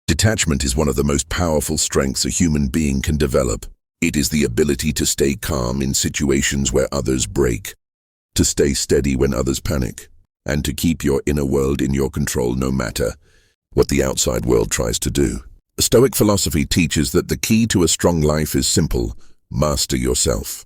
Detachment is one of the most powerful strengths a human being can develop. It is the ability to stay calm in situations where others break, to stay steady when others panic, and to keep your inner world in your control no matter what the outside world tries to do. Stoic philosophy teaches that the key to a strong life is simple: master yourself.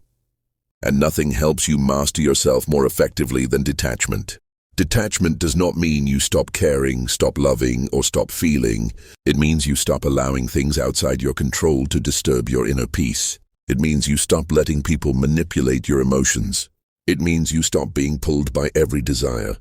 And nothing helps you master yourself more effectively than detachment. Detachment does not mean you stop caring, stop loving, or stop feeling. It means you stop allowing things outside your control to disturb your inner peace. It means you stop letting people manipulate your emotions. It means you stop being pulled by every desire,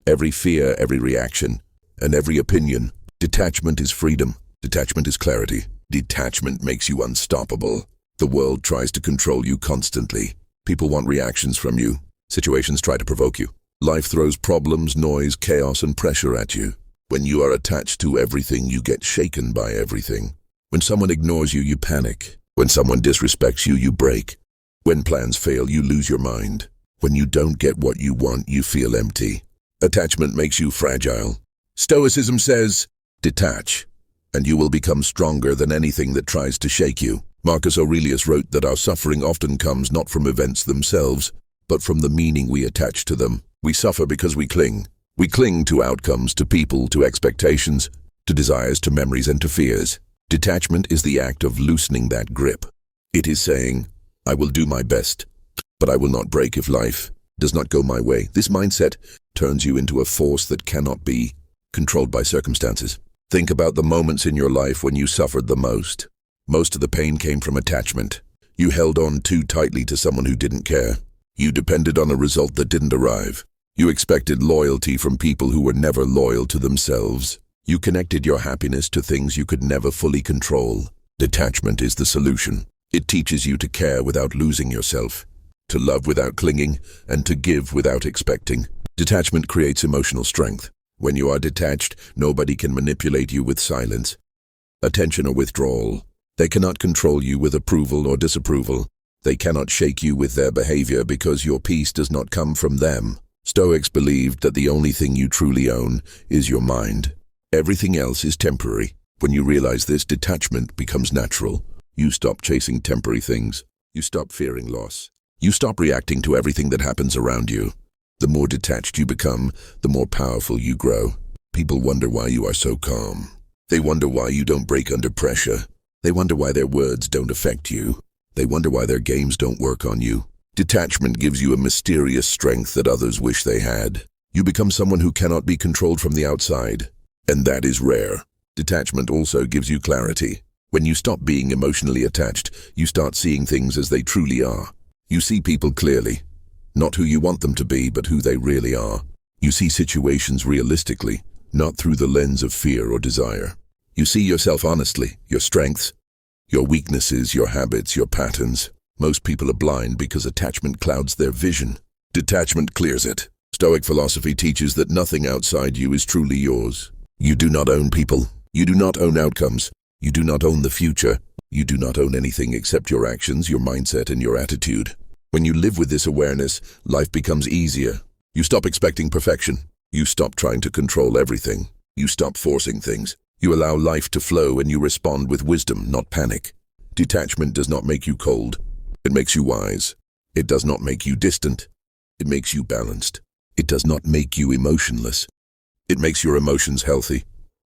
every fear, every reaction, and every opinion. Detachment is freedom. Detachment is clarity. Detachment makes you unstoppable. The world tries to control you constantly. People want reactions from you. Situations try to provoke you. Life throws problems, noise, chaos, and pressure at you. When you are attached to everything, you get shaken by everything. When someone ignores you, you panic. When someone disrespects you, you break. When plans fail, you lose your mind. When you don't get what you want, you feel empty. Attachment makes you fragile. Stoicism says, detach, and you will become stronger than anything that tries to shake you. Marcus Aurelius wrote that our suffering often comes not from events themselves, but from the meaning we attach to them. We suffer because we cling. We cling to outcomes, to people, to expectations, to desires, to memories, and to fears. Detachment is the act of loosening that grip. It is saying, I will do my best, but I will not break if life does not go my way. This mindset turns you into a force that cannot be controlled by circumstances. Think about the moments in your life when you suffered the most. Most of the pain came from attachment. You held on too tightly to someone who didn't care. You depended on a result that didn't arrive. You expected loyalty from people who were never loyal to themselves. You connected your happiness to things you could never fully control. Detachment is the solution. It teaches you to care without losing yourself, to love without clinging, and to give without expecting. Detachment creates emotional strength. When you are detached, nobody can manipulate you with silence, attention, or withdrawal. They cannot control you with approval or disapproval. They cannot shake you with their behavior because your peace does not come from them. Stoics believed that the only thing you truly own is your mind. Everything else is temporary. When you realize this, detachment becomes natural. You stop chasing temporary things. You stop fearing loss. You stop reacting to everything that happens around you. The more detached you become, the more powerful you grow. People wonder why you are so calm. They wonder why you don't break under pressure. They wonder why their words don't affect you. They wonder why their games don't work on you. Detachment gives you a mysterious strength that others wish they had. You become someone who cannot be controlled from the outside, and that is rare. Detachment also gives you clarity. When you stop being emotionally attached, you start seeing things as they truly are. You see people clearly, not who you want them to be, but who they really are. You see situations realistically, not through the lens of fear or desire. You see yourself honestly, your strengths, your weaknesses, your habits, your patterns. Most people are blind because attachment clouds their vision. Detachment clears it. Stoic philosophy teaches that nothing outside you is truly yours. You do not own people. You do not own outcomes. You do not own the future. You do not own anything except your actions, your mindset, and your attitude. When you live with this awareness, life becomes easier. You stop expecting perfection. You stop trying to control everything. You stop forcing things. You allow life to flow and you respond with wisdom, not panic. Detachment does not make you cold. It makes you wise. It does not make you distant. It makes you balanced. It does not make you emotionless. It makes your emotions healthy.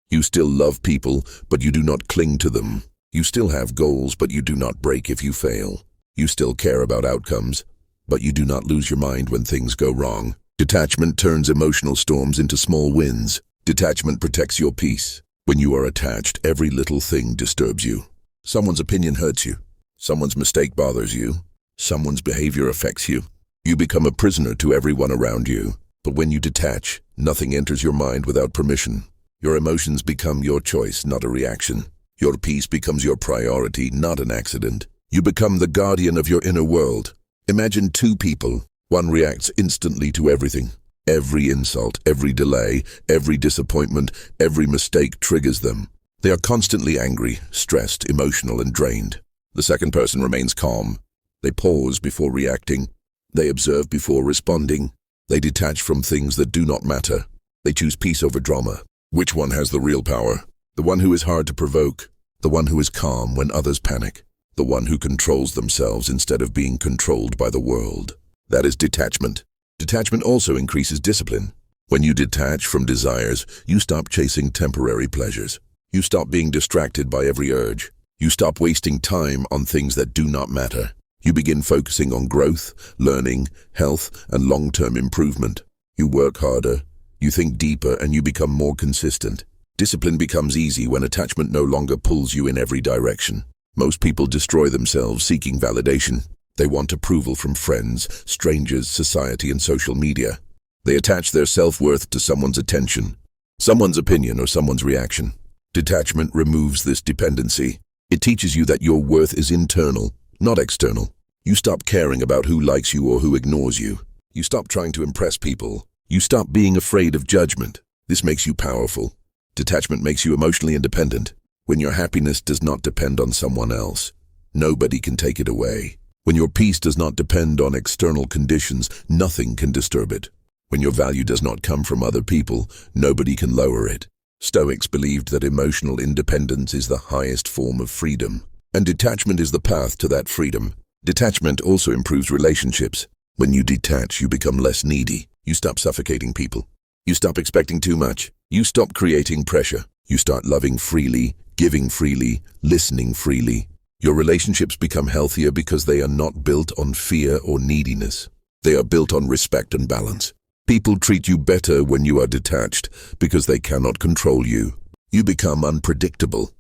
You still love people, but you do not cling to them. You still have goals, but you do not break if you fail. You still care about outcomes, but you do not lose your mind when things go wrong. Detachment turns emotional storms into small wins. Detachment protects your peace. When you are attached, every little thing disturbs you. Someone's opinion hurts you. Someone's mistake bothers you. Someone's behavior affects you. You become a prisoner to everyone around you. But when you detach, nothing enters your mind without permission. Your emotions become your choice, not a reaction. Your peace becomes your priority, not an accident. You become the guardian of your inner world. Imagine two people. One reacts instantly to everything. Every insult, every delay, every disappointment, every mistake triggers them. They are constantly angry, stressed, emotional, and drained. The second person remains calm. They pause before reacting. They observe before responding. They detach from things that do not matter. They choose peace over drama. Which one has the real power? The one who is hard to provoke, the one who is calm when others panic, the one who controls themselves instead of being controlled by the world. That is detachment. Detachment also increases discipline. When you detach from desires, you stop chasing temporary pleasures. You stop being distracted by every urge. You stop wasting time on things that do not matter. You begin focusing on growth, learning, health, and long-term improvement. You work harder, you think deeper, and you become more consistent. Discipline becomes easy when attachment no longer pulls you in every direction. Most people destroy themselves seeking validation. They want approval from friends, strangers, society, and social media. They attach their self-worth to someone's attention, someone's opinion, or someone's reaction. Detachment removes this dependency. It teaches you that your worth is internal, not external. You stop caring about who likes you or who ignores you. You stop trying to impress people. You stop being afraid of judgment. This makes you powerful. Detachment makes you emotionally independent. When your happiness does not depend on someone else, nobody can take it away. When your peace does not depend on external conditions, nothing can disturb it. When your value does not come from other people, nobody can lower it. Stoics believed that emotional independence is the highest form of freedom, and detachment is the path to that freedom. Detachment also improves relationships. When you detach, you become less needy. You stop suffocating people. You stop expecting too much. You stop creating pressure. You start loving freely, giving freely, listening freely. Your relationships become healthier because they are not built on fear or neediness. They are built on respect and balance. People treat you better when you are detached because they cannot control you. You become unpredictable.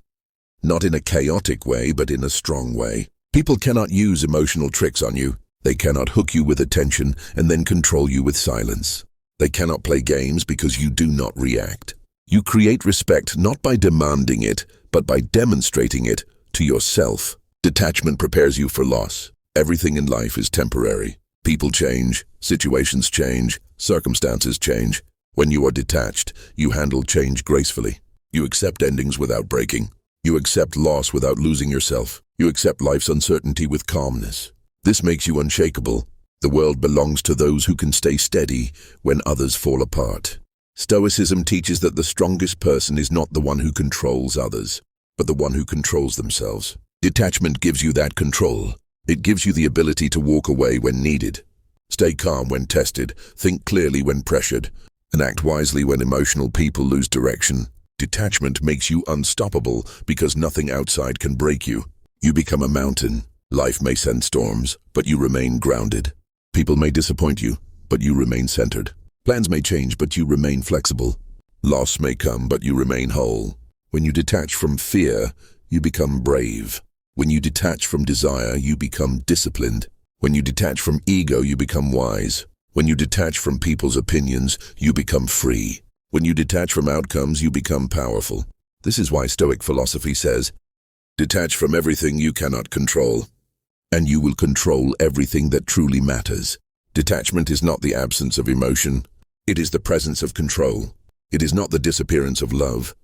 Not in a chaotic way, but in a strong way. People cannot use emotional tricks on you. They cannot hook you with attention and then control you with silence. They cannot play games because you do not react. You create respect not by demanding it, but by demonstrating it to yourself. Detachment prepares you for loss. Everything in life is temporary. People change, situations change, circumstances change. When you are detached, you handle change gracefully. You accept endings without breaking. You accept loss without losing yourself. You accept life's uncertainty with calmness. This makes you unshakable. The world belongs to those who can stay steady when others fall apart. Stoicism teaches that the strongest person is not the one who controls others, but the one who controls themselves. Detachment gives you that control. It gives you the ability to walk away when needed. Stay calm when tested, think clearly when pressured, and act wisely when emotional people lose direction. Detachment makes you unstoppable because nothing outside can break you. You become a mountain. Life may send storms, but you remain grounded. People may disappoint you, but you remain centered. Plans may change, but you remain flexible. Loss may come, but you remain whole. When you detach from fear, you become brave. When you detach from desire, you become disciplined. When you detach from ego, you become wise. When you detach from people's opinions, you become free. When you detach from outcomes, you become powerful. This is why Stoic philosophy says, detach from everything you cannot control, and you will control everything that truly matters. Detachment is not the absence of emotion. It is the presence of control. It is not the disappearance of love.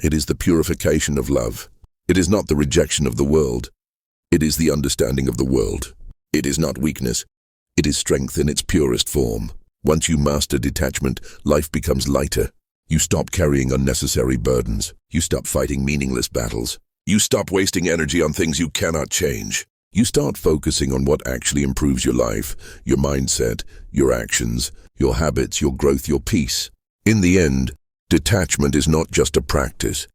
It is the purification of love. It is not the rejection of the world. It is the understanding of the world. It is not weakness. It is strength in its purest form. Once you master detachment, life becomes lighter. You stop carrying unnecessary burdens. You stop fighting meaningless battles. You stop wasting energy on things you cannot change. You start focusing on what actually improves your life, your mindset, your actions, your habits, your growth, your peace. In the end, detachment is not just a practice.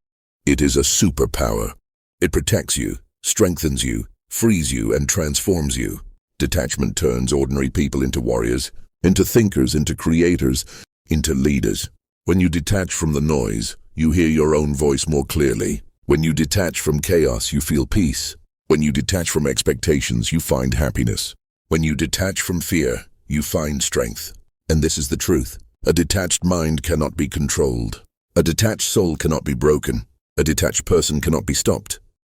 It is a superpower. It protects you, strengthens you, frees you, and transforms you. Detachment turns ordinary people into warriors, into thinkers, into creators, into leaders. When you detach from the noise, you hear your own voice more clearly. When you detach from chaos, you feel peace. When you detach from expectations, you find happiness. When you detach from fear, you find strength. And this is the truth. A detached mind cannot be controlled. A detached soul cannot be broken. A detached person cannot be stopped.